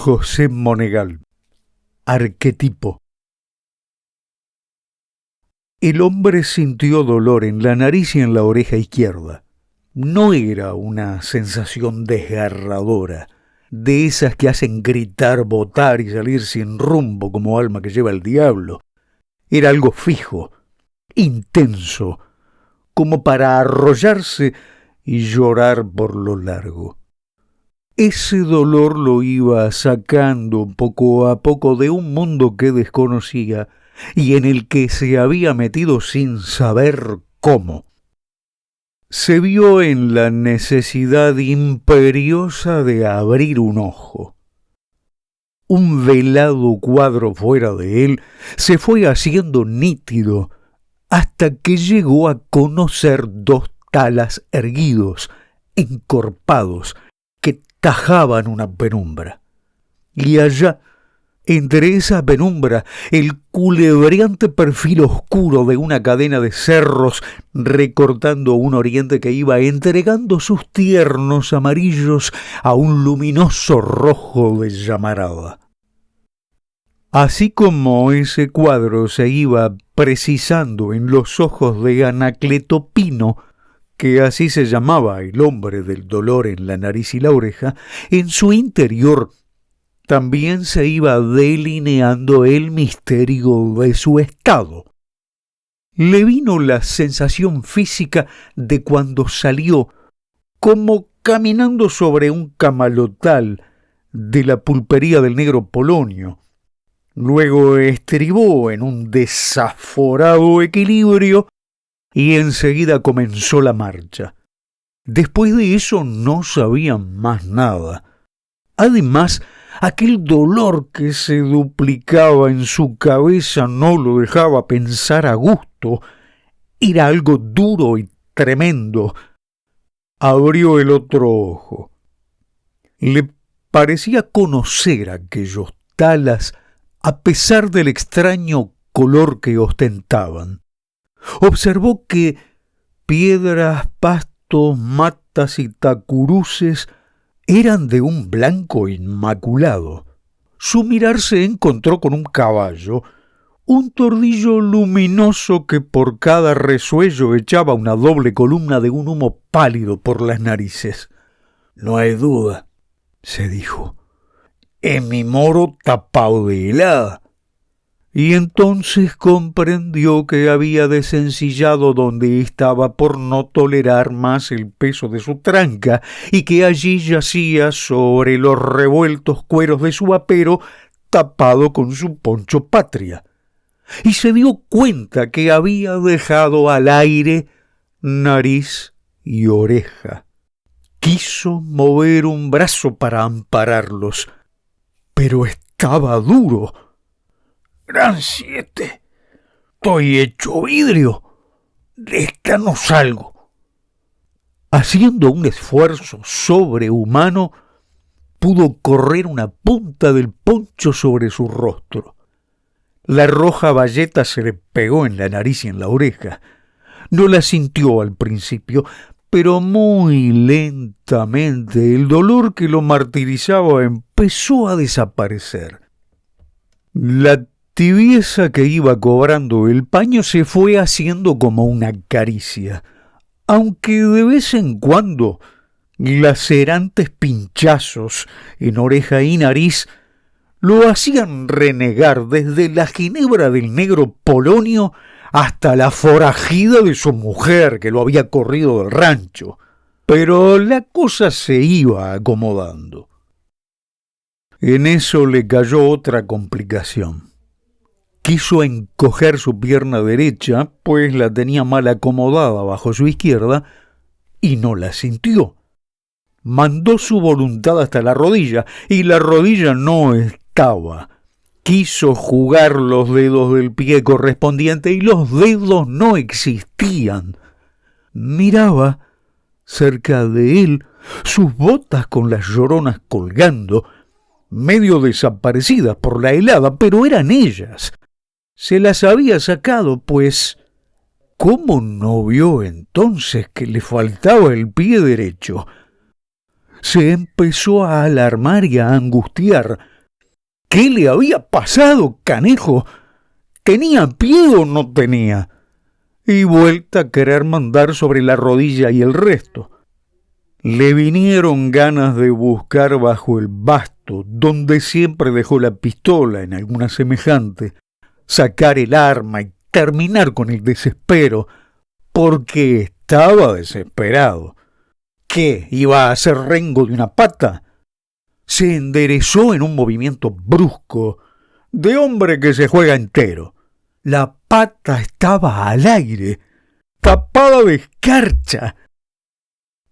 José Monegal. Arquetipo. El hombre sintió dolor en la nariz y en la oreja izquierda. No era una sensación desgarradora, de esas que hacen gritar, botar y salir sin rumbo como alma que lleva el diablo. Era algo fijo, intenso, como para arrollarse y llorar por lo largo. Ese dolor lo iba sacando poco a poco de un mundo que desconocía y en el que se había metido sin saber cómo. Se vio en la necesidad imperiosa de abrir un ojo. Un velado cuadro fuera de él se fue haciendo nítido hasta que llegó a conocer dos talas erguidos, encorpados, que tajaban una penumbra. Y allá, entre esa penumbra, el culebreante perfil oscuro de una cadena de cerros recortando un oriente que iba entregando sus tiernos amarillos a un luminoso rojo de llamarada. Así como ese cuadro se iba precisando en los ojos de Anacleto Pino, que así se llamaba el hombre del dolor en la nariz y la oreja, en su interior también se iba delineando el misterio de su estado. Le vino la sensación física de cuando salió, como caminando sobre un camalotal de la pulpería del negro Polonio. Luego estribó en un desaforado equilibrio y enseguida comenzó la marcha. Después de eso no sabía más nada. Además, aquel dolor que se duplicaba en su cabeza no lo dejaba pensar a gusto. Era algo duro y tremendo. Abrió el otro ojo. Le parecía conocer aquellos talas a pesar del extraño color que ostentaban. Observó que piedras, pastos, matas y tacuruces eran de un blanco inmaculado. Su mirar se encontró con un caballo, un tordillo luminoso que por cada resuello echaba una doble columna de un humo pálido por las narices. «No hay duda», se dijo, «es mi moro tapado de helada». Y entonces comprendió que había desencillado donde estaba por no tolerar más el peso de su tranca y que allí yacía sobre los revueltos cueros de su apero tapado con su poncho patria. Y se dio cuenta que había dejado al aire nariz y oreja. Quiso mover un brazo para ampararlos, pero estaba duro. «Gran siete, estoy hecho vidrio, de esta no salgo». Haciendo un esfuerzo sobrehumano, pudo correr una punta del poncho sobre su rostro. La roja bayeta se le pegó en la nariz y en la oreja. No la sintió al principio, pero muy lentamente el dolor que lo martirizaba empezó a desaparecer. La tibieza que iba cobrando el paño se fue haciendo como una caricia, aunque de vez en cuando lacerantes pinchazos en oreja y nariz lo hacían renegar desde la ginebra del negro Polonio hasta la forajida de su mujer que lo había corrido del rancho. Pero la cosa se iba acomodando. En eso le cayó otra complicación. Quiso encoger su pierna derecha, pues la tenía mal acomodada bajo su izquierda, y no la sintió. Mandó su voluntad hasta la rodilla, y la rodilla no estaba. Quiso jugar los dedos del pie correspondiente, y los dedos no existían. Miraba cerca de él sus botas con las lloronas colgando, medio desaparecidas por la helada, pero eran ellas. Se las había sacado, pues ¿cómo no vio entonces que le faltaba el pie derecho? Se empezó a alarmar y a angustiar. ¿Qué le había pasado, canejo? ¿Tenía pie o no tenía? Y vuelta a querer mandar sobre la rodilla y el resto. Le vinieron ganas de buscar bajo el basto, donde siempre dejó la pistola en alguna semejante, sacar el arma y terminar con el desespero, porque estaba desesperado. ¿Qué? ¿Iba a hacer rengo de una pata? Se enderezó en un movimiento brusco, de hombre que se juega entero. La pata estaba al aire, tapada de escarcha.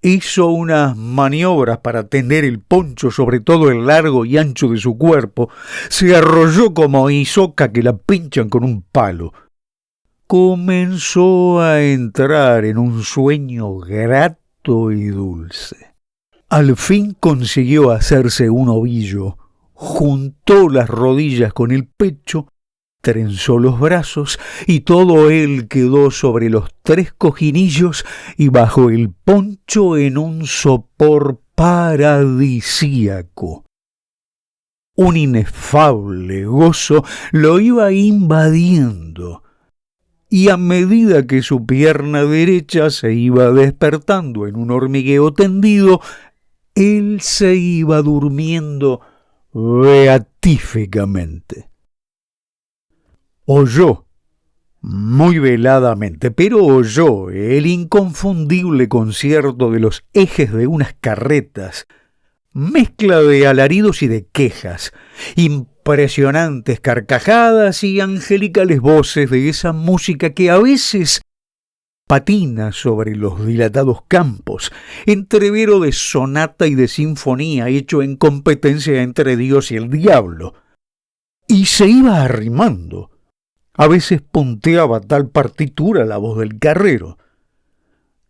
Hizo unas maniobras para tender el poncho sobre todo el largo y ancho de su cuerpo. Se arrolló como isoca que la pinchan con un palo. Comenzó a entrar en un sueño grato y dulce. Al fin consiguió hacerse un ovillo, juntó las rodillas con el pecho, trenzó los brazos y todo él quedó sobre los 3 cojinillos y bajo el poncho en un sopor paradisíaco. Un inefable gozo lo iba invadiendo, y a medida que su pierna derecha se iba despertando en un hormigueo tendido, él se iba durmiendo beatíficamente. Oyó, muy veladamente, pero oyó el inconfundible concierto de los ejes de unas carretas, mezcla de alaridos y de quejas, impresionantes carcajadas y angelicales voces de esa música que a veces patina sobre los dilatados campos, entrevero de sonata y de sinfonía hecho en competencia entre Dios y el diablo. Y se iba arrimando. A veces punteaba tal partitura la voz del carrero.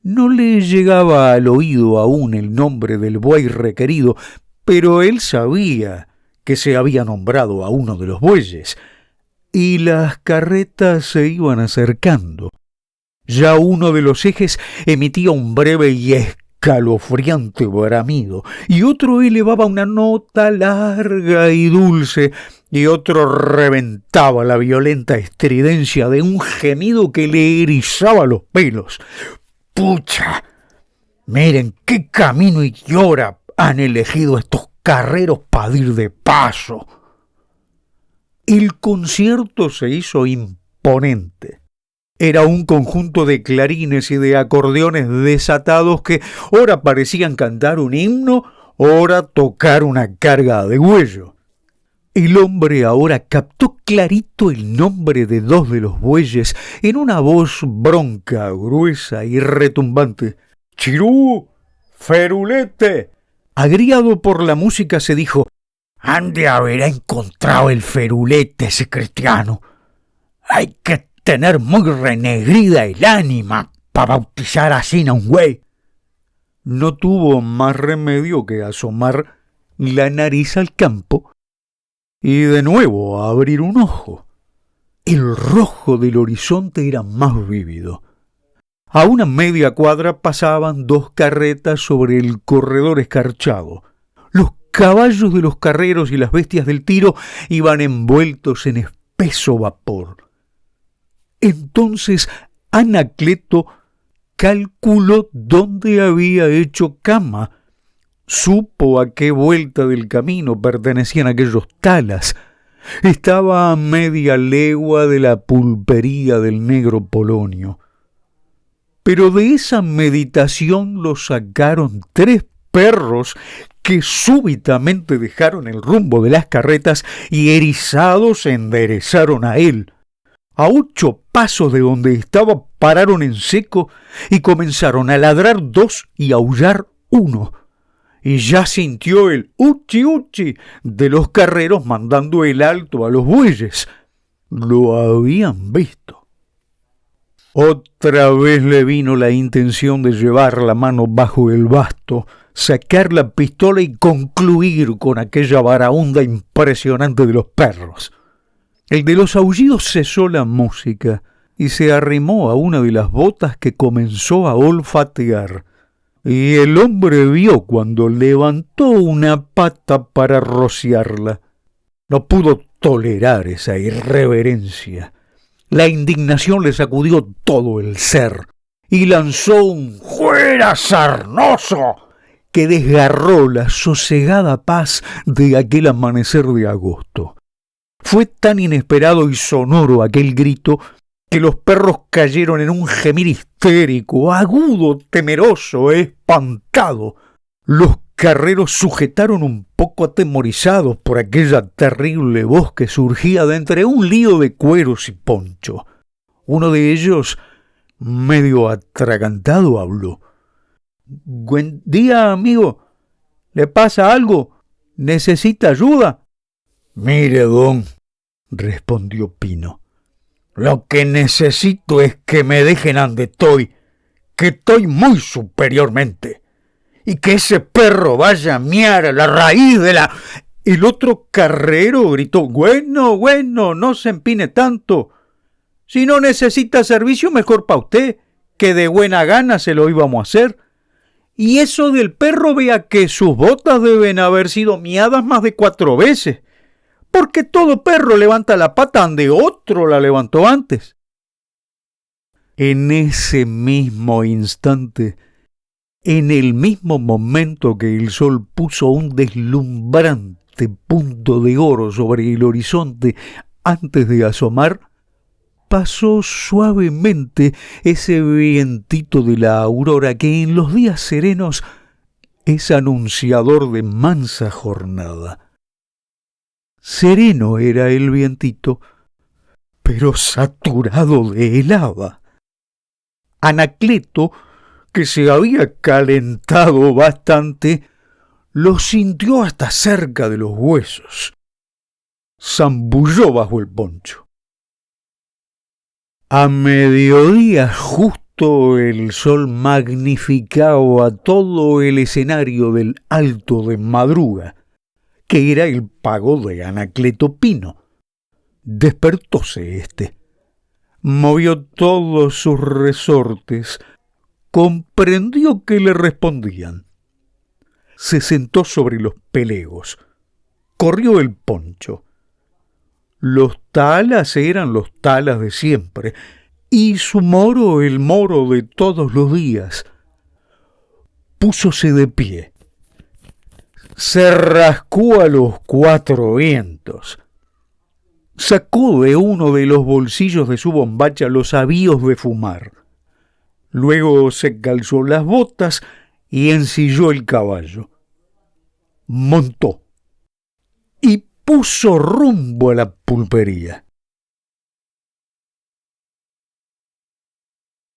No le llegaba al oído aún el nombre del buey requerido, pero él sabía que se había nombrado a uno de los bueyes, y las carretas se iban acercando. Ya uno de los ejes emitía un breve y escalofriante bramido, y otro elevaba una nota larga y dulce, y otro reventaba la violenta estridencia de un gemido que le erizaba los pelos. ¡Pucha! Miren qué camino y qué hora han elegido estos carreros para ir de paso. El concierto se hizo imponente. Era un conjunto de clarines y de acordeones desatados que ora parecían cantar un himno, ora tocar una carga de huello. El hombre ahora captó clarito el nombre de 2 de los bueyes en una voz bronca, gruesa y retumbante. ¡Chirú! ¡Ferulete! Agriado por la música se dijo: «Han de haber encontrado el ferulete ese cristiano. Hay que tener muy renegrida el ánima para bautizar así a un güey». No tuvo más remedio que asomar la nariz al campo y de nuevo abrir un ojo. El rojo del horizonte era más vívido. A una media cuadra pasaban 2 carretas sobre el corredor escarchado. Los caballos de los carreros y las bestias del tiro iban envueltos en espeso vapor. Entonces Anacleto calculó dónde había hecho cama. Supo a qué vuelta del camino pertenecían aquellos talas. Estaba a media legua de la pulpería del negro Polonio. Pero de esa meditación lo sacaron 3 perros que súbitamente dejaron el rumbo de las carretas y erizados se enderezaron a él. A 8 pasos de donde estaba pararon en seco y comenzaron a ladrar 2 y a aullar 1. Y ya sintió el uchi uchi de los carreros mandando el alto a los bueyes. Lo habían visto. Otra vez le vino la intención de llevar la mano bajo el basto, sacar la pistola y concluir con aquella varaunda impresionante de los perros. El de los aullidos cesó la música y se arrimó a una de las botas que comenzó a olfatear. Y el hombre vio cuando levantó una pata para rociarla. No pudo tolerar esa irreverencia. La indignación le sacudió todo el ser y lanzó un «¡Fuera, sarnoso!» que desgarró la sosegada paz de aquel amanecer de agosto. Fue tan inesperado y sonoro aquel grito que los perros cayeron en un gemir histérico, agudo, temeroso, espantado. Los carreros sujetaron un poco atemorizados por aquella terrible voz que surgía de entre un lío de cueros y poncho. Uno de ellos, medio atragantado, habló. «Buen día, amigo. ¿Le pasa algo? ¿Necesita ayuda?» «Mire, don», respondió Pino, «lo que necesito es que me dejen ande estoy, que estoy muy superiormente, y que ese perro vaya a miar a la raíz de la...» El otro carrero gritó: bueno, no se empine tanto. Si no necesita servicio, mejor pa' usted, que de buena gana se lo íbamos a hacer. Y eso del perro, vea que sus botas deben haber sido miadas más de 4 veces, porque todo perro levanta la pata donde otro la levantó antes. En ese mismo instante, en el mismo momento que el sol puso un deslumbrante punto de oro sobre el horizonte antes de asomar, pasó suavemente ese vientito de la aurora que en los días serenos es anunciador de mansa jornada. Sereno era el vientito, pero saturado de helada. Anacleto, que se había calentado bastante, lo sintió hasta cerca de los huesos. Zambulló bajo el poncho. A mediodía justo el sol magnificaba todo el escenario del Alto de Madruga, que era el pago de Anacleto Pino. Despertóse éste, movió todos sus resortes, comprendió que le respondían. Se sentó sobre los pelegos, corrió el poncho. Los talas eran los talas de siempre, y su moro el moro de todos los días. Púsose de pie, se rascó a los 4 vientos, sacó de uno de los bolsillos de su bombacha los avíos de fumar. Luego se calzó las botas y ensilló el caballo. Montó y puso rumbo a la pulpería.